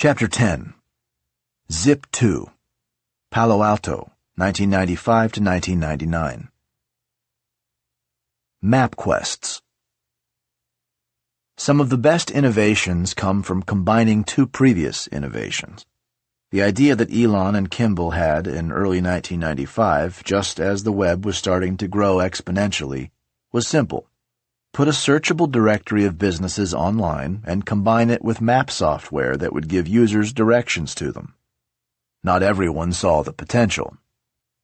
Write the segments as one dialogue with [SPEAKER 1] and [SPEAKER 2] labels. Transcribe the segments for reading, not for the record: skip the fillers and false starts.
[SPEAKER 1] Chapter 10. Zip 2. Palo Alto, 1995 to 1999. MapQuests. Some of the best innovations come from combining two previous innovations. The idea that Elon and Kimball had in early 1995, just as the web was starting to grow exponentially, was simple. Put a searchable directory of businesses online and combine it with map software that would give users directions to them. Not everyone saw the potential.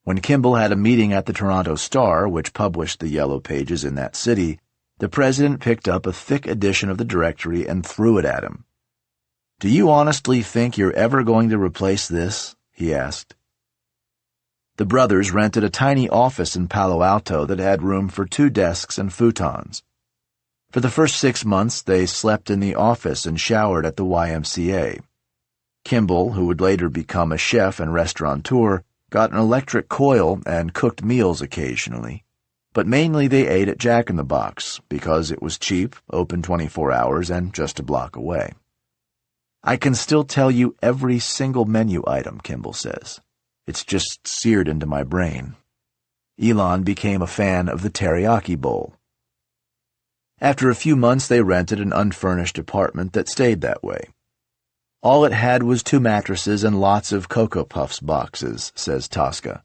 [SPEAKER 1] When Kimball had a meeting at the Toronto Star, which published the yellow pages in that city, the president picked up a thick edition of the directory and threw it at him. "Do you honestly think you're ever going to replace this?" he asked. The brothers rented a tiny office in Palo Alto that had room for 2 desks and futons. For the first 6 months, they slept in the office and showered at the YMCA. Kimball, who would later become a chef and restaurateur, got an electric coil and cooked meals occasionally. But mainly they ate at Jack in the Box because it was cheap, open 24 hours, and just a block away. "I can still tell you every single menu item," Kimball says. "It's just seared into my brain." Elon became a fan of the teriyaki bowl. After a few months, they rented an unfurnished apartment that stayed that way. "All it had was 2 mattresses and lots of Cocoa Puffs boxes," says Tosca.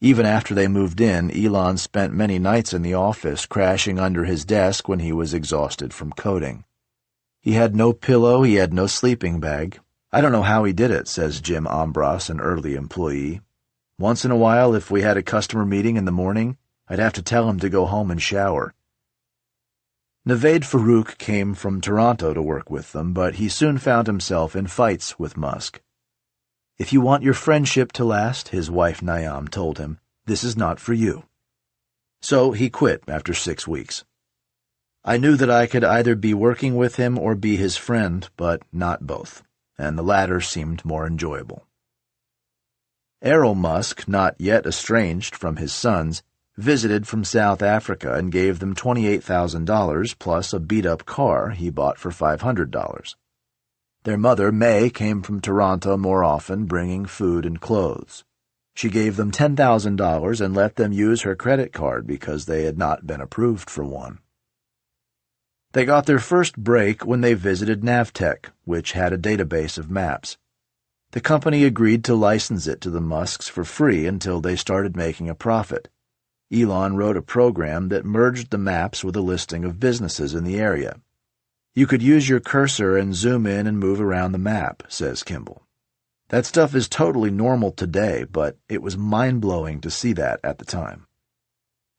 [SPEAKER 1] Even after they moved in, Elon spent many nights in the office, crashing under his desk when he was exhausted from coding. He had no pillow, he had no sleeping bag. "I don't know how he did it," says Jim Ambros, an early employee. "Once in a while, if we had a customer meeting in the morning, I'd have to tell him to go home and shower." Navaid Farouk came from Toronto to work with them, but he soon found himself in fights with Musk. "If you want your friendship to last," his wife Nayam told him, "this is not for you." So he quit after 6 weeks. "I knew that I could either be working with him or be his friend, but not both, and the latter seemed more enjoyable." Errol Musk, not yet estranged from his sons, visited from South Africa and gave them $28,000 plus a beat-up car he bought for $500. Their mother, May, came from Toronto more often, bringing food and clothes. She gave them $10,000 and let them use her credit card because they had not been approved for one. They got their first break when they visited Navtech, which had a database of maps. The company agreed to license it to the Musks for free until they started making a profit. Elon wrote a program that merged the maps with a listing of businesses in the area. "You could use your cursor and zoom in and move around the map," says Kimball. "That stuff is totally normal today, but it was mind-blowing to see that at the time.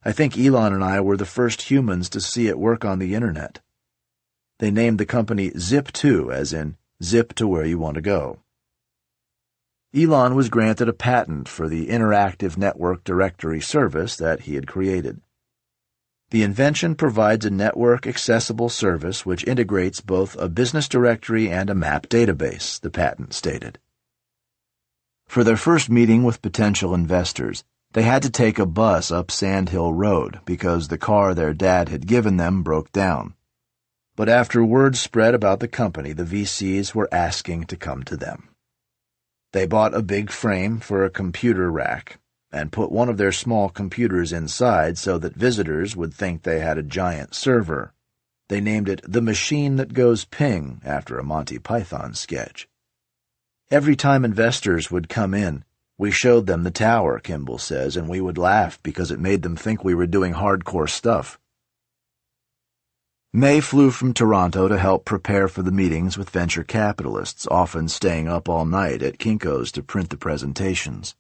[SPEAKER 1] I think Elon and I were the first humans to see it work on the internet." They named the company Zip2, as in zip to where you want to go. Elon was granted a patent for the interactive network directory service that he had created. The invention provides a network-accessible service which integrates both a business directory and a map database, the patent stated. For their first meeting with potential investors, they had to take a bus up Sand Hill Road because the car their dad had given them broke down. But after word spread about the company, the VCs were asking to come to them. They bought a big frame for a computer rack and put one of their small computers inside so that visitors would think they had a giant server. They named it the Machine That Goes Ping, after a Monty Python sketch. "Every time investors would come in, we showed them the tower," Kimball says, "and we would laugh because it made them think we were doing hardcore stuff." May flew from Toronto to help prepare for the meetings with venture capitalists, often staying up all night at Kinko's to print the presentations.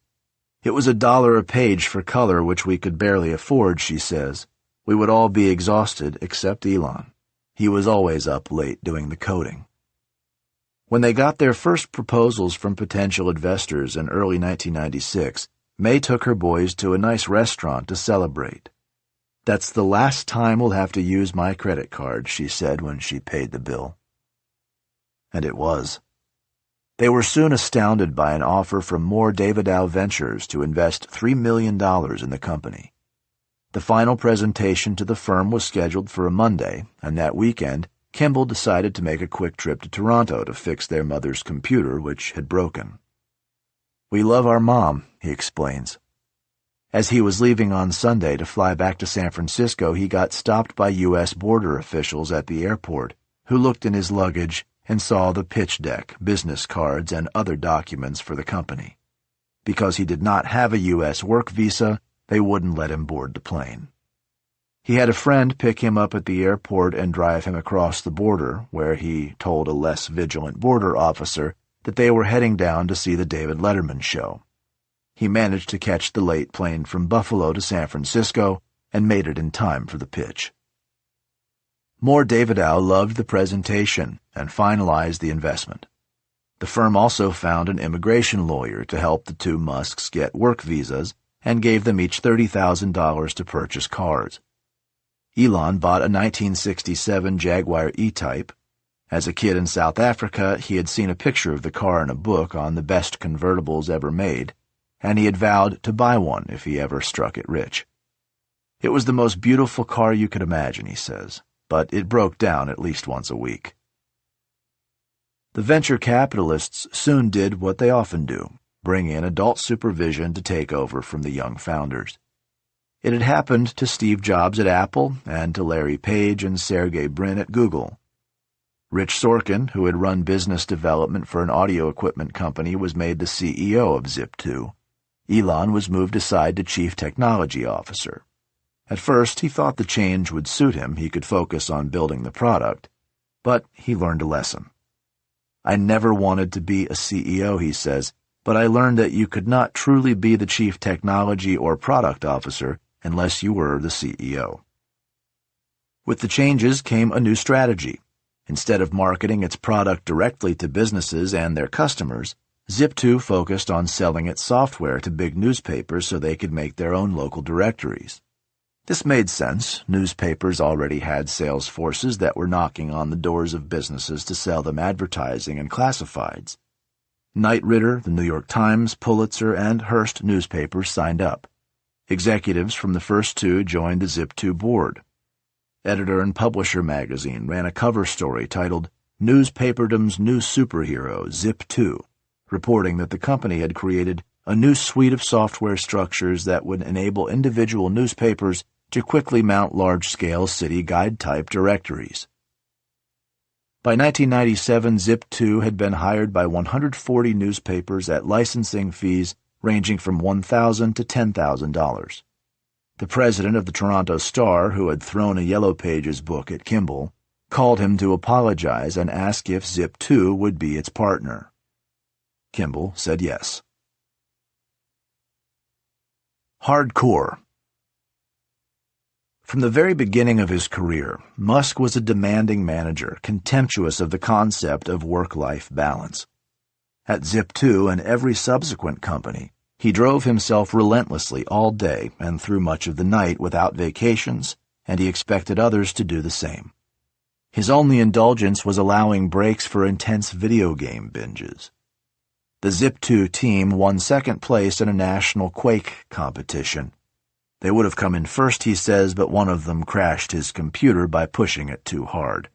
[SPEAKER 1] "It was $1 a page for color, which we could barely afford," she says. "We would all be exhausted except Elon. He was always up late doing the coding." When they got their first proposals from potential investors in early 1996, May took her boys to a nice restaurant to celebrate. "That's the last time we'll have to use my credit card," she said when she paid the bill. And it was. They were soon astounded by an offer from More Davidow Ventures to invest $3 million in the company. The final presentation to the firm was scheduled for a Monday, and that weekend, Kimball decided to make a quick trip to Toronto to fix their mother's computer, which had broken. "We love our mom," he explains. As he was leaving on Sunday to fly back to San Francisco, he got stopped by U.S. border officials at the airport, who looked in his luggage and saw the pitch deck, business cards, and other documents for the company. Because he did not have a U.S. work visa, they wouldn't let him board the plane. He had a friend pick him up at the airport and drive him across the border, where he told a less vigilant border officer that they were heading down to see the David Letterman show. He managed to catch the late plane from Buffalo to San Francisco and made it in time for the pitch. Moore Davidow loved the presentation and finalized the investment. The firm also found an immigration lawyer to help the two Musks get work visas and gave them each $30,000 to purchase cars. Elon bought a 1967 Jaguar E-Type. As a kid in South Africa, he had seen a picture of the car in a book on the best convertibles ever made, and he had vowed to buy one if he ever struck it rich. It was the most beautiful car you could imagine, he says, but it broke down at least once a week. The venture capitalists soon did what they often do, bring in adult supervision to take over from the young founders. It had happened to Steve Jobs at Apple and to Larry Page and Sergey Brin at Google. Rich Sorkin, who had run business development for an audio equipment company, was made the CEO of Zip2. Elon was moved aside to Chief Technology Officer. At first, he thought the change would suit him. He could focus on building the product. But he learned a lesson. "I never wanted to be a CEO," he says, "but I learned that you could not truly be the Chief Technology or Product Officer unless you were the CEO." With the changes came a new strategy. Instead of marketing its product directly to businesses and their customers, Zip2 focused on selling its software to big newspapers so they could make their own local directories. This made sense. Newspapers already had sales forces that were knocking on the doors of businesses to sell them advertising and classifieds. Knight Ridder, the New York Times, Pulitzer, and Hearst newspapers signed up. Executives from the first two joined the Zip2 board. Editor and Publisher magazine ran a cover story titled "Newspaperdom's New Superhero, Zip2," reporting that the company had created a new suite of software structures that would enable individual newspapers to quickly mount large-scale city guide-type directories. By 1997, Zip2 had been hired by 140 newspapers at licensing fees ranging from $1,000 to $10,000. The president of the Toronto Star, who had thrown a Yellow Pages book at Kimball, called him to apologize and ask if Zip2 would be its partner. Kimball said yes. Hardcore. From the very beginning of his career, Musk was a demanding manager, contemptuous of the concept of work-life balance. At Zip2 and every subsequent company, he drove himself relentlessly all day and through much of the night without vacations, and he expected others to do the same. His only indulgence was allowing breaks for intense video game binges. The Zip2 team won second place in a national Quake competition. They would have come in first, he says, but one of them crashed his computer by pushing it too hard.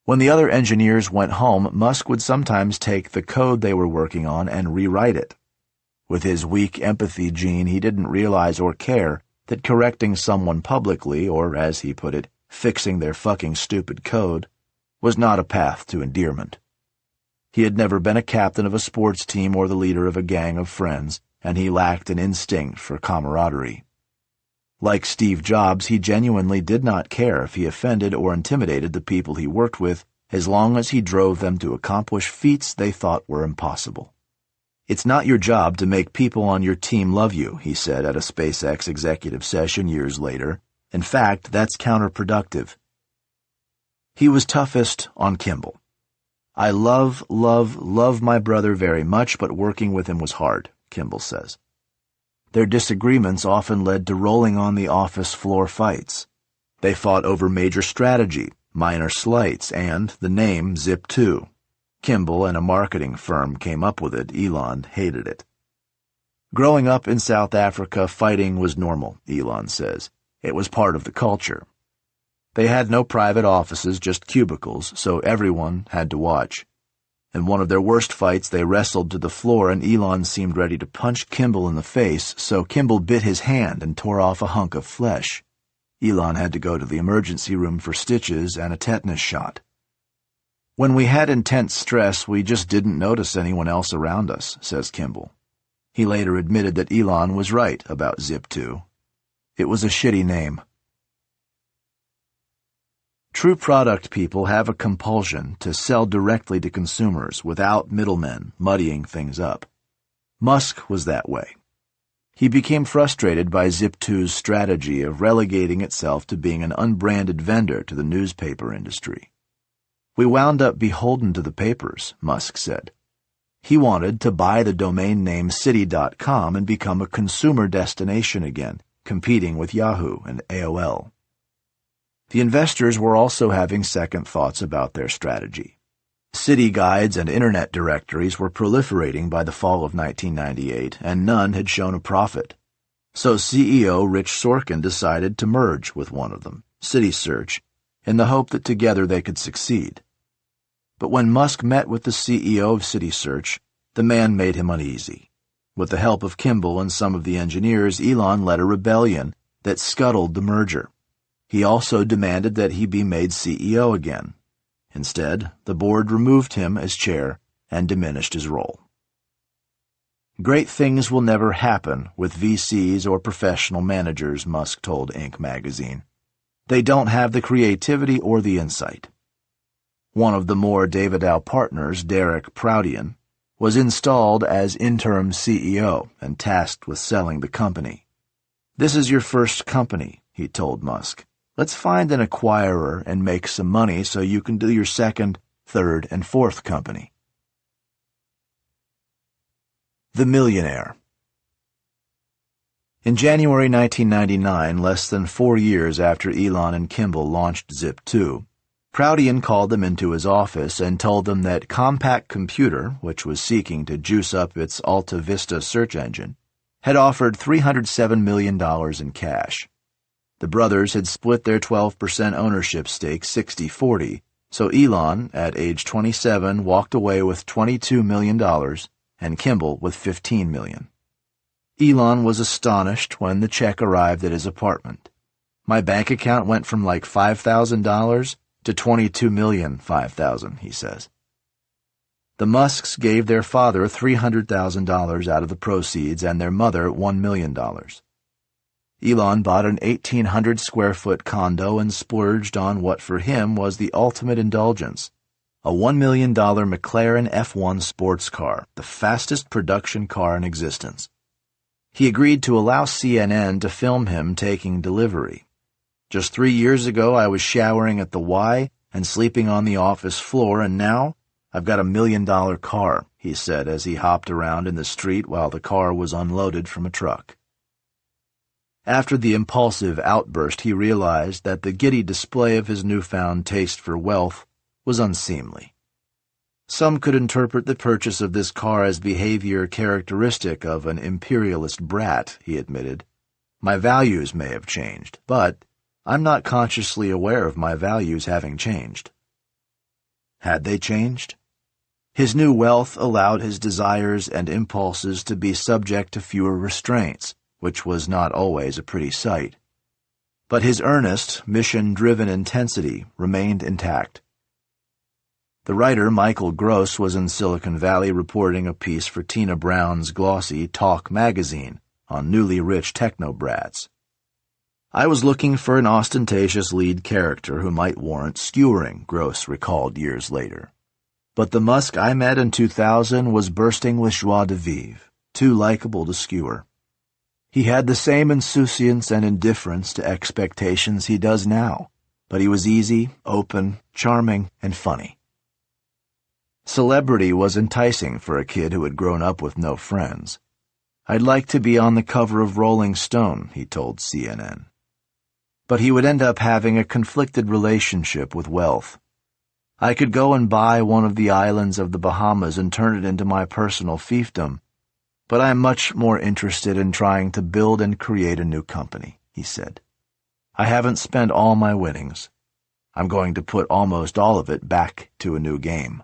[SPEAKER 1] When the other engineers went home, Musk would sometimes take the code they were working on and rewrite it. With his weak empathy gene, he didn't realize or care that correcting someone publicly, or as he put it, fixing their fucking stupid code, was not a path to endearment. He had never been a captain of a sports team or the leader of a gang of friends, and he lacked an instinct for camaraderie. Like Steve Jobs, he genuinely did not care if he offended or intimidated the people he worked with, as long as he drove them to accomplish feats they thought were impossible. "It's not your job to make people on your team love you," he said at a SpaceX executive session years later. "In fact, that's counterproductive." He was toughest on Kimball. "I love my brother very much, but working with him was hard," Kimball says. Their disagreements often led to rolling on the office floor fights. They fought over major strategy, minor slights, and the name Zip2. Kimball and a marketing firm came up with it. Elon hated it. Growing up in South Africa, fighting was normal, Elon says. It was part of the culture. They had no private offices, just cubicles, so everyone had to watch. In one of their worst fights, they wrestled to the floor, and Elon seemed ready to punch Kimball in the face, so Kimball bit his hand and tore off a hunk of flesh. Elon had to go to the emergency room for stitches and a tetanus shot. When we had intense stress, we just didn't notice anyone else around us, says Kimball. He later admitted that Elon was right about Zip2. It was a shitty name. True product people have a compulsion to sell directly to consumers without middlemen muddying things up. Musk was that way. He became frustrated by Zip2's strategy of relegating itself to being an unbranded vendor to the newspaper industry. We wound up beholden to the papers, Musk said. He wanted to buy the domain name city.com and become a consumer destination again, competing with Yahoo and AOL. The investors were also having second thoughts about their strategy. City guides and internet directories were proliferating by the fall of 1998, and none had shown a profit. So CEO Rich Sorkin decided to merge with one of them, CitySearch, in the hope that together they could succeed. But when Musk met with the CEO of CitySearch, the man made him uneasy. With the help of Kimball and some of the engineers, Elon led a rebellion that scuttled the merger. He also demanded that he be made CEO again. Instead, the board removed him as chair and diminished his role. Great things will never happen with VCs or professional managers, Musk told Inc. magazine. They don't have the creativity or the insight. One of the more Davidow partners, Derek Proudian, was installed as interim CEO and tasked with selling the company. This is your first company, he told Musk. Let's find an acquirer and make some money so you can do your second, third, and fourth company. The Millionaire. In January 1999, less than 4 years after Elon and Kimball launched Zip2, Proudian called them into his office and told them that Compaq Computer, which was seeking to juice up its Alta Vista search engine, had offered $307 million in cash. The brothers had split their 12% ownership stake 60-40, so Elon, at age 27, walked away with $22 million and Kimball with $15 million. Elon was astonished when the check arrived at his apartment. My bank account went from like $5,000 to $22,005,000, he says. The Musks gave their father $300,000 out of the proceeds and their mother $1 million. Elon bought an 1,800-square-foot condo and splurged on what for him was the ultimate indulgence, a $1 million McLaren F1 sports car, the fastest production car in existence. He agreed to allow CNN to film him taking delivery. Just 3 years ago, I was showering at the Y and sleeping on the office floor, and now I've got $1 million car, he said as he hopped around in the street while the car was unloaded from a truck. After the impulsive outburst, he realized that the giddy display of his newfound taste for wealth was unseemly. Some could interpret the purchase of this car as behavior characteristic of an imperialist brat, he admitted. My values may have changed, but I'm not consciously aware of my values having changed. Had they changed? His new wealth allowed his desires and impulses to be subject to fewer restraints, which was not always a pretty sight. But his earnest, mission-driven intensity remained intact. The writer Michael Gross was in Silicon Valley reporting a piece for Tina Brown's glossy Talk magazine on newly rich technobrats. I was looking for an ostentatious lead character who might warrant skewering, Gross recalled years later. But the Musk I met in 2000 was bursting with joie de vivre, too likable to skewer. He had the same insouciance and indifference to expectations he does now, but he was easy, open, charming, and funny. Celebrity was enticing for a kid who had grown up with no friends. I'd like to be on the cover of Rolling Stone, he told CNN. But he would end up having a conflicted relationship with wealth. I could go and buy one of the islands of the Bahamas and turn it into my personal fiefdom, but I'm much more interested in trying to build and create a new company, he said. I haven't spent all my winnings. I'm going to put almost all of it back to a new game.